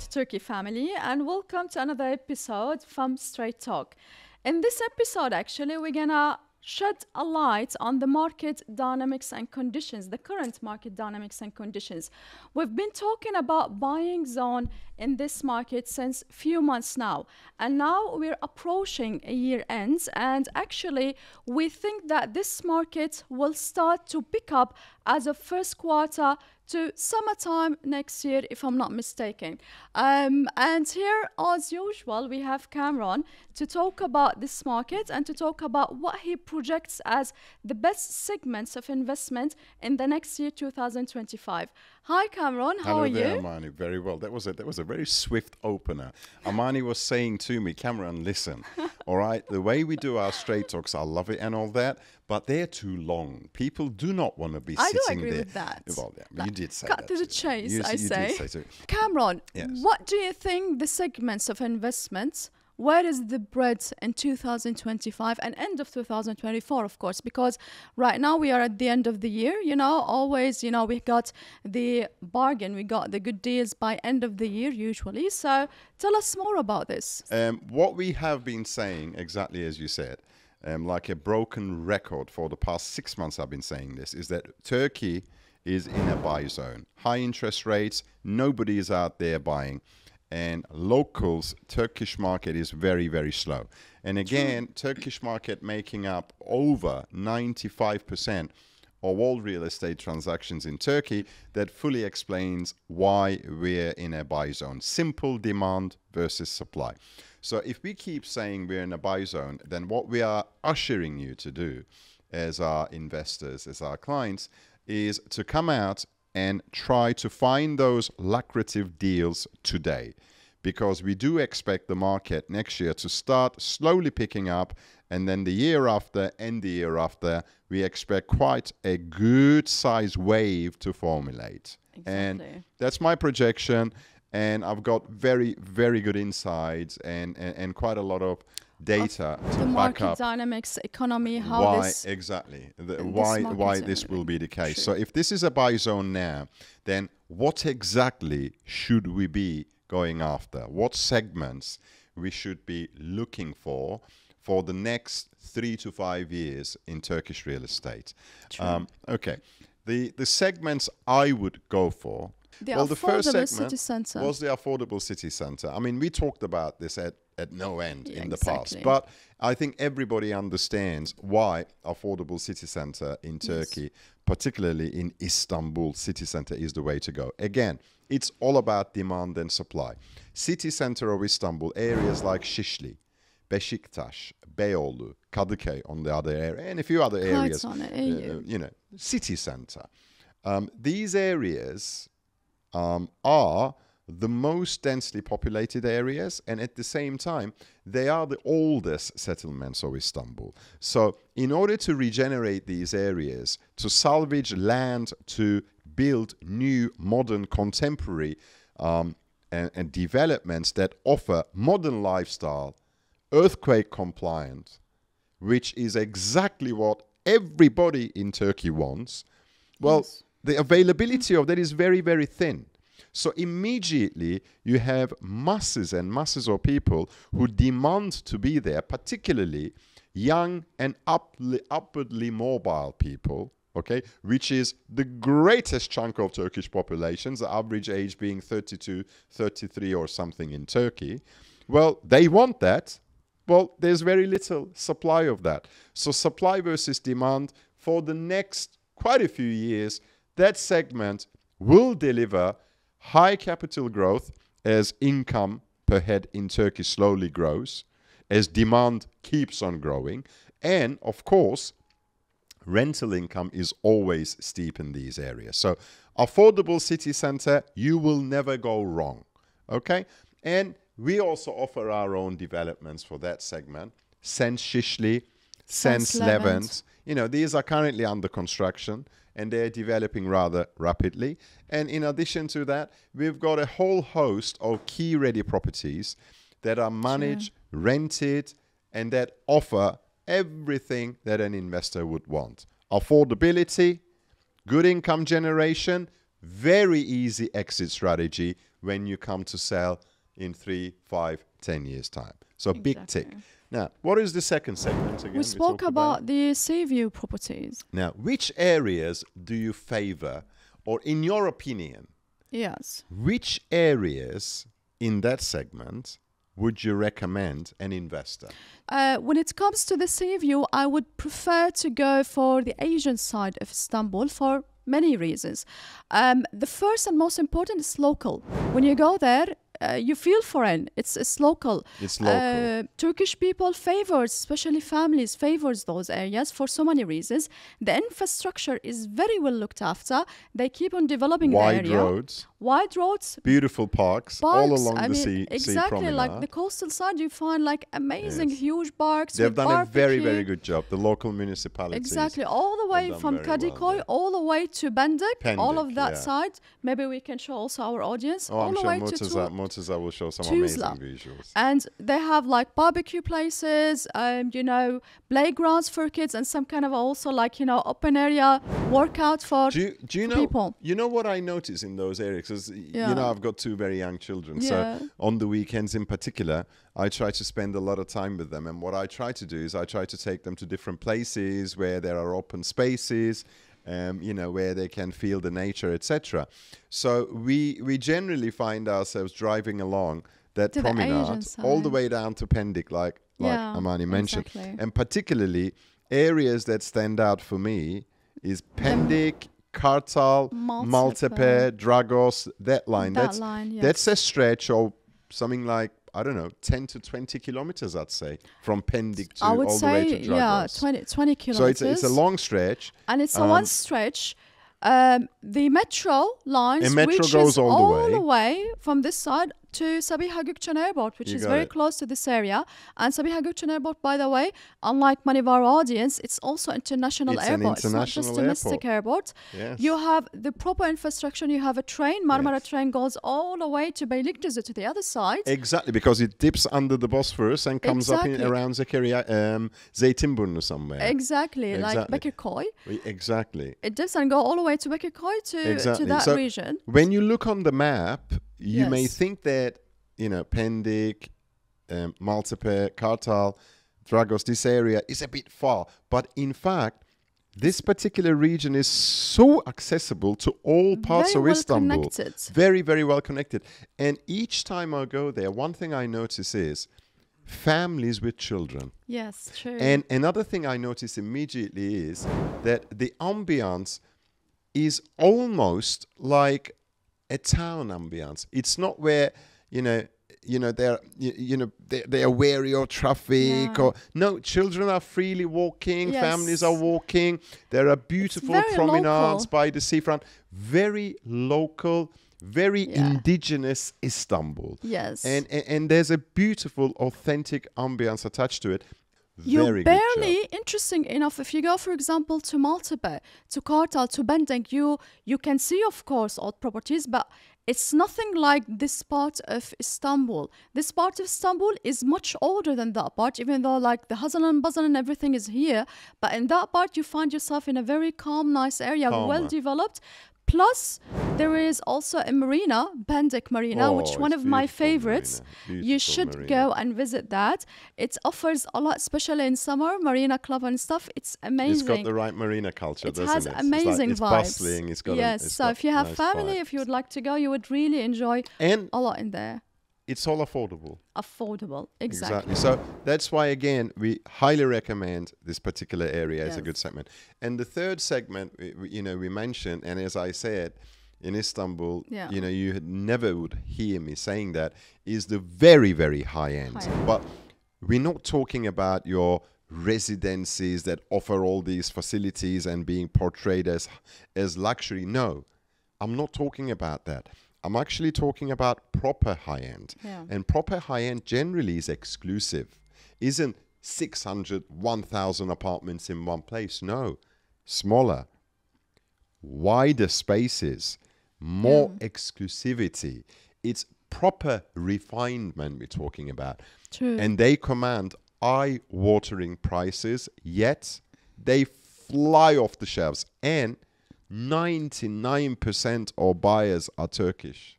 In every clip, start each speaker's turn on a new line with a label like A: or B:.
A: to Turkey family, and welcome to another episode from Straight Talk. In this episode, actually, we're gonna shed a light on the market dynamics and conditions, the current market dynamics and conditions. We've been talking about buying zone in this market since few months now, and now we're approaching a year end, and actually we think that this market will start to pick up as of first quarter to summertime next year, if I'm not mistaken. And here, as usual, we have Cameron to talk about this market and to talk about what he projects as the best segments of investment in the next year, 2025. Hi, Cameron. How
B: Hello
A: are
B: there,
A: you?
B: Amani. Very well. That was a very swift opener. Amani was saying to me, Cameron, listen, all right, the way we do our straight talks, I love it and all that, but they're too long. People do not want to be
A: I do
B: sitting
A: agree
B: there.
A: with that.
B: Well, yeah, you did say
A: Cut
B: that.
A: to the
B: too.
A: chase,
B: You
A: I
B: did
A: say.
B: so.
A: Cameron,
B: Yes.
A: what do you think the segments of investments? Where is the bread in 2025 and end of 2024, of course, because right now we are at the end of the year, always, we got the bargain, we got the good deals by end of the year usually. So tell us more about this.
B: What we have been saying, exactly as you said, like a broken record for the past 6 months, I've been saying this, is that Turkey is in a buy zone. High interest rates, nobody is out there buying. And locals, Turkish market is very, very slow. And again, Turkish market making up over 95% of all real estate transactions in Turkey. That fully explains why we're in a buy zone. Simple demand versus supply. So if we keep saying we're in a buy zone, then what we are ushering you to do as our investors, as our clients, is to come out and try to find those lucrative deals today, because we do expect the market next year to start slowly picking up, and then the year after and the year after we expect quite a good size wave to formulate.
A: Exactly.
B: And that's my projection, and I've got very, very good insights and quite a lot of data
A: The
B: to back
A: market
B: up
A: dynamics, economy, how
B: why
A: this
B: exactly
A: market
B: why
A: is
B: this will be the case.
A: True.
B: So if this is a buy zone now, then what exactly should we be going after? What segments we should be looking for the next 3 to 5 years in Turkish real estate? Okay, the segments I would go for.
A: The
B: Well, the first
A: affordable
B: segment
A: city centre.
B: was the affordable city centre. I mean, we talked about this at no end
A: Yeah,
B: in the
A: exactly.
B: past, but I think everybody understands why affordable city centre in Turkey, particularly in Istanbul city centre, is the way to go. Again, it's all about demand and supply. City centre of Istanbul, areas like Şişli, Beşiktaş, Beyoğlu, Kadıköy on the other area, and a few other areas, city centre. These areas are the most densely populated areas, and at the same time, they are the oldest settlements of Istanbul. So in order to regenerate these areas, to salvage land, to build new, modern, contemporary and developments that offer modern lifestyle, earthquake compliant, which is exactly what everybody in Turkey wants, well,
A: Yes.
B: the availability of that is very, very thin. So immediately you have masses and masses of people who demand to be there, particularly young and upwardly mobile people, okay, which is the greatest chunk of Turkish populations, the average age being 32, 33 or something in Turkey. Well, they want that. Well, there's very little supply of that. So supply versus demand for the next quite a few years, that segment will deliver high capital growth as income per head in Turkey slowly grows, as demand keeps on growing, and of course, rental income is always steep in these areas. So affordable city center, you will never go wrong, okay? And we also offer our own developments for that segment. Sense Şişli, Sense Levent. These are currently under construction, and they're developing rather rapidly. And in addition to that, we've got a whole host of key ready properties that are managed, rented, and that offer everything that an investor would want. Affordability, good income generation, very easy exit strategy, when you come to sell in 3, 5, 10 years time. So big tick.
A: Exactly.
B: Now, what is the second segment again?
A: We spoke
B: talked
A: about the sea view properties.
B: Now, which areas do you favor, or in your opinion,
A: Yes.
B: which areas in that segment would you recommend an investor?
A: When it comes to the sea view, I would prefer to go for the Asian side of Istanbul for many reasons. The first and most important is local. When you go there, you feel foreign. It's local.
B: It's local.
A: Turkish people favors, especially families, favors those areas for so many reasons. The infrastructure is very well looked after. They keep on developing
B: Wide
A: the area.
B: roads,
A: Wide roads,
B: beautiful parks, all
A: parks,
B: along
A: I
B: the
A: mean,
B: sea
A: exactly
B: promenade.
A: like the coastal side, you find like amazing
B: Yes.
A: huge parks.
B: They've
A: with
B: done a very,
A: barbecue.
B: very good job. The local municipalities.
A: Exactly, all the way
B: done
A: from
B: very well
A: Kadikoy
B: there.
A: all the way to Bendik, all of
B: Pendik,
A: that
B: yeah.
A: side. Maybe we can show also our audience
B: Oh,
A: all
B: I'm
A: the
B: sure
A: way
B: Murtaza will show some
A: Tuzla.
B: amazing visuals.
A: and they have like barbecue places, playgrounds for kids, and some kind of also like open area workout for
B: Do you know?
A: people.
B: You know what I notice in those areas? Because
A: Yeah.
B: I've got 2 very young children.
A: Yeah.
B: So on the weekends in particular, I try to spend a lot of time with them. And what I try to do is I try to take them to different places where there are open spaces. Where they can feel the nature, etc. So we generally find ourselves driving along that
A: To the Asian
B: promenade all the
A: side.
B: way down to Pendik, like
A: Yeah,
B: Amani mentioned.
A: exactly.
B: And particularly areas that stand out for me is Pendik, Kartal, Maltepe, Dragos, that line.
A: That line, yes.
B: That's a stretch of something like, I don't know, 10 to 20 kilometers, I'd say, from Pendik to
A: I would
B: all the way
A: say
B: to Dragos.
A: 20
B: So
A: kilometers.
B: it's a long stretch.
A: And it's a one stretch. The metro lines
B: And metro
A: reaches
B: goes all the
A: way from this side to Sabiha Gökçen Airport, which
B: You
A: is
B: got
A: very
B: it.
A: close to this area. And Sabiha Gökçen Airport, by the way, unlike many of our audience, it's also international
B: It's an
A: airport. It's not just
B: international
A: domestic airport.
B: Yes.
A: You have the proper infrastructure. You have a train. Marmara
B: Yes.
A: train goes all the way to Beylikdüzü to the other side.
B: Exactly, because it dips under the Bosphorus and comes up
A: Exactly.
B: around Zeytinburnu somewhere.
A: Exactly, like
B: Exactly.
A: Bekirköy.
B: Exactly.
A: It does and go all the way to Bekirköy to
B: Exactly.
A: that
B: So
A: region.
B: when you look on the map, you may
A: Yes.
B: think that, Pendik, Maltepe, Kartal, Dragos, this area is a bit far. But in fact, this particular region is so accessible to all parts
A: Very
B: of
A: well
B: Istanbul.
A: connected.
B: Very, very well connected. And each time I go there, one thing I notice is families with children.
A: Yes, true.
B: And another thing I notice immediately is that the ambiance is almost like a town ambiance. It's not where they're wary of traffic
A: Yeah.
B: or no. Children are freely walking.
A: Yes.
B: Families are walking. There are beautiful
A: very
B: promenades
A: local.
B: by the seafront. Very local. Very
A: Yeah.
B: indigenous Istanbul.
A: Yes.
B: And there's a beautiful, authentic ambience attached to it.
A: You
B: Very good job.
A: barely, interesting enough, if you go, for example, to Maltepe, to Kartal, to Bendik, you can see, of course, old properties, but it's nothing like this part of Istanbul. This part of Istanbul is much older than that part, even though like the hustle and bustle and everything is here. But in that part, you find yourself in a very calm, nice area,
B: Calmer.
A: well developed. Plus, there is also a marina, Pendik Marina, which
B: Oh,
A: one
B: it's
A: of my
B: beautiful
A: favorites.
B: marina.
A: You
B: Beautiful
A: should
B: marina.
A: go and visit that. It offers a lot, especially in summer, marina club and stuff. It's amazing.
B: It's got the right marina culture,
A: It
B: doesn't
A: has
B: it?
A: amazing
B: it's
A: vibes.
B: bustling. It's got
A: yes.
B: it's
A: So
B: got
A: if you have
B: nice
A: family,
B: vibes.
A: if you would like to go, you would really enjoy
B: And
A: a lot in there.
B: it's all affordable.
A: Affordable, exactly.
B: So that's why, again, we highly recommend this particular area as a
A: Yes.
B: good segment. And the third segment, we mentioned, and as I said, in Istanbul,
A: Yeah.
B: you never would hear me saying that, is the very, very high end.
A: High end.
B: But we're not talking about your residences that offer all these facilities and being portrayed as luxury. No, I'm not talking about that. I'm actually talking about proper high end.
A: Yeah.
B: And proper high end generally is exclusive. Isn't 600, 1,000 apartments in one place. No, smaller, wider spaces, more exclusivity. It's proper refinement we're talking about.
A: True.
B: And they command eye-watering prices, yet they fly off the shelves. And 99% of buyers are Turkish.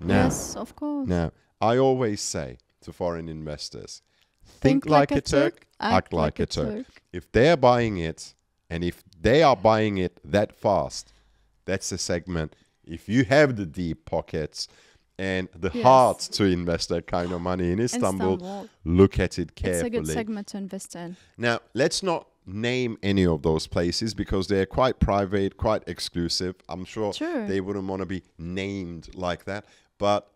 B: Now,
A: Yes, of course.
B: now, I always say to foreign investors, think like a Turk, act like a Turk. If they're buying it, and if they are buying it that fast, that's a segment. If you have the deep pockets and the
A: Yes.
B: heart to invest that kind of money in Istanbul, look at it carefully.
A: It's a good segment to invest in.
B: Now, let's not name any of those places because they're quite private, quite exclusive. I'm sure
A: True.
B: they wouldn't want to be named like that. But,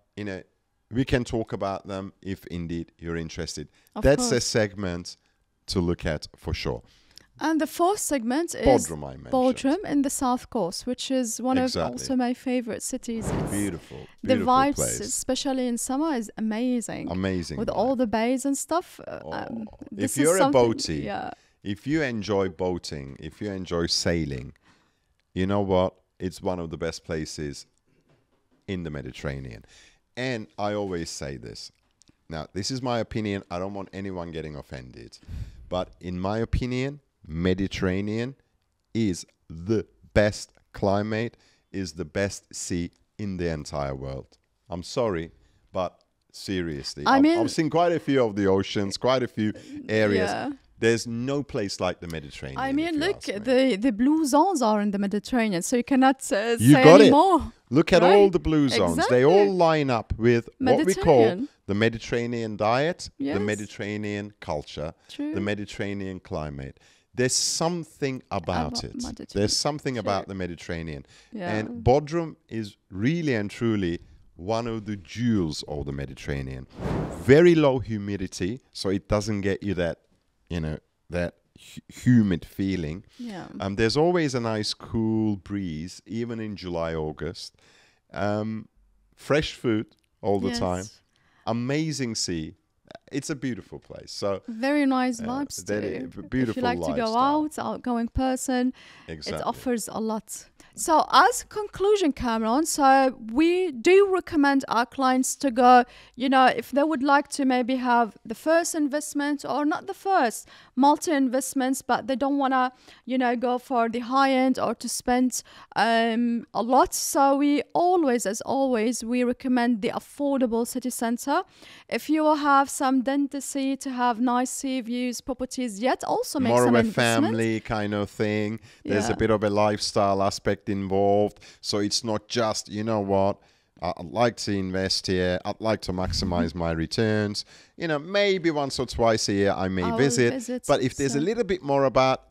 B: we can talk about them if indeed you're interested. That's a
A: course.
B: segment to look at for sure.
A: And the fourth segment is
B: Bodrum, I mentioned.
A: Bodrum in the South Coast, which is one
B: Exactly.
A: of also my favorite cities. It's
B: Beautiful,
A: the
B: beautiful
A: vibes,
B: place.
A: especially in summer, is amazing.
B: Amazing.
A: With
B: vibe.
A: all the bays and stuff.
B: If
A: this is
B: you're a
A: something-
B: boatie,
A: yeah,
B: if you enjoy boating, if you enjoy sailing, you know what? It's one of the best places in the Mediterranean. And I always say this. Now, this is my opinion. I don't want anyone getting offended. But in my opinion, Mediterranean is the best climate, is the best sea in the entire world. I'm sorry, but seriously.
A: I mean-
B: I've seen quite a few of the oceans, quite a few areas.
A: Yeah.
B: There's no place like the Mediterranean.
A: I
B: if
A: mean,
B: you
A: look,
B: ask me.
A: the blue zones are in the Mediterranean, so you cannot say
B: You got it.
A: anymore.
B: Look at all
A: right?
B: the blue zones.
A: Exactly.
B: They all line up with what we call
A: Mediterranean.
B: the Mediterranean diet, the
A: Yes.
B: Mediterranean culture,
A: True.
B: the Mediterranean climate. There's something about it.
A: Mediterranean.
B: There's something
A: True.
B: about the Mediterranean.
A: Yeah.
B: And Bodrum is really and truly one of the jewels of the Mediterranean. Very low humidity, so it doesn't get you that, that humid feeling.
A: Yeah.
B: There's always a nice cool breeze, even in July, August. Fresh food all the time.
A: Yes.
B: Amazing sea. It's a beautiful place. So
A: Very nice vibes
B: that
A: too.
B: is a
A: If
B: beautiful
A: you like to go
B: lifestyle.
A: out, outgoing person,
B: exactly.
A: it offers a lot. So as conclusion, Cameron, so we do recommend our clients to go, if they would like to maybe have the first investment or not the first, multi-investments, but they don't want to, go for the high end or to spend a lot. So we as always, we recommend the affordable city center. If you have some density to have nice sea views, properties, yet also make
B: More
A: some
B: of a
A: investment.
B: family kind of thing. There's
A: Yeah.
B: a bit of a lifestyle aspect involved. So it's not just, I'd like to invest here. I'd like to maximize my returns. Maybe once or twice a year I may
A: I'll
B: visit.
A: visit,
B: But if there's a
A: so-
B: little bit more about,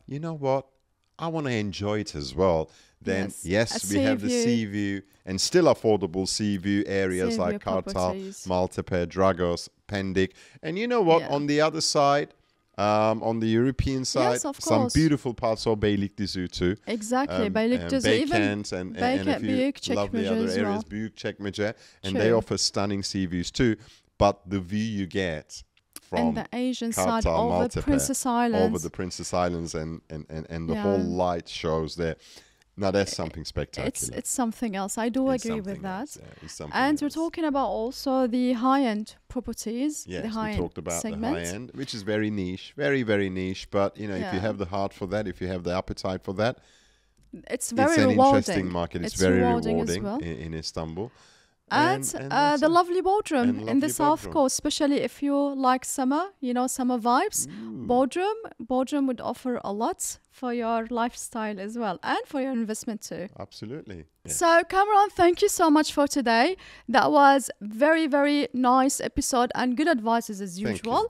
B: I want to enjoy it as well. Then
A: Yes, a
B: we have
A: sea
B: the
A: view.
B: sea view and still affordable sea view areas
A: Sea
B: like
A: view
B: Kartal,
A: properties.
B: Maltepe, Dragos, Pendik. And you know what?
A: Yeah.
B: On the other side, on the European side,
A: of
B: some
A: course.
B: beautiful parts of Beylikdüzü too.
A: Exactly. Beylikdüzü, even
B: Beykent and if
A: Beykent,
B: you
A: Büyükçekmece
B: love the other
A: as
B: areas,
A: well.
B: Büyükçekmece, and they
A: True.
B: offer stunning sea views too. But the view you get from
A: and the Asian side
B: Kartal,
A: over
B: Maltepe,
A: Princess Islands.
B: over the Princess Islands and the
A: Yeah.
B: whole light shows there. Now that's something
A: it's
B: spectacular.
A: something else. I do
B: It's
A: agree with
B: something
A: that.
B: else, yeah, it's something
A: And we're
B: else.
A: talking about also the high-end properties.
B: Yes,
A: the
B: we
A: high-end
B: talked about
A: segment.
B: the high end, which is very niche, very, very niche. But, if you
A: Yeah.
B: have the heart for that, if you have the appetite for that,
A: It's very
B: it's an
A: rewarding.
B: interesting market. It's,
A: It's
B: very
A: rewarding as
B: rewarding
A: well.
B: in Istanbul.
A: And,
B: that's
A: the
B: it.
A: lovely Bodrum
B: And
A: in the
B: lovely
A: South
B: Bodrum.
A: Coast, especially if you like summer, summer vibes. Bodrum would offer a lot for your lifestyle as well and for your investment too.
B: Absolutely. Yeah.
A: So, Cameron, thank you so much for today. That was very, very nice episode and good advices as
B: Thank
A: usual.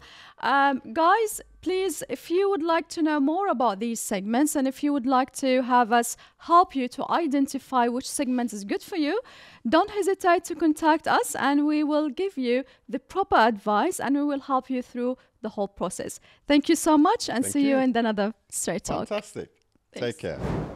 A: Guys, please, if you would like to know more about these segments and if you would like to have us help you to identify which segment is good for you, don't hesitate to contact us and we will give you the proper advice and we will help you through the whole process. Thank you so much and
B: Thank
A: see you
B: you.
A: in another Straight Talk.
B: Fantastic.
A: Thanks.
B: Take care.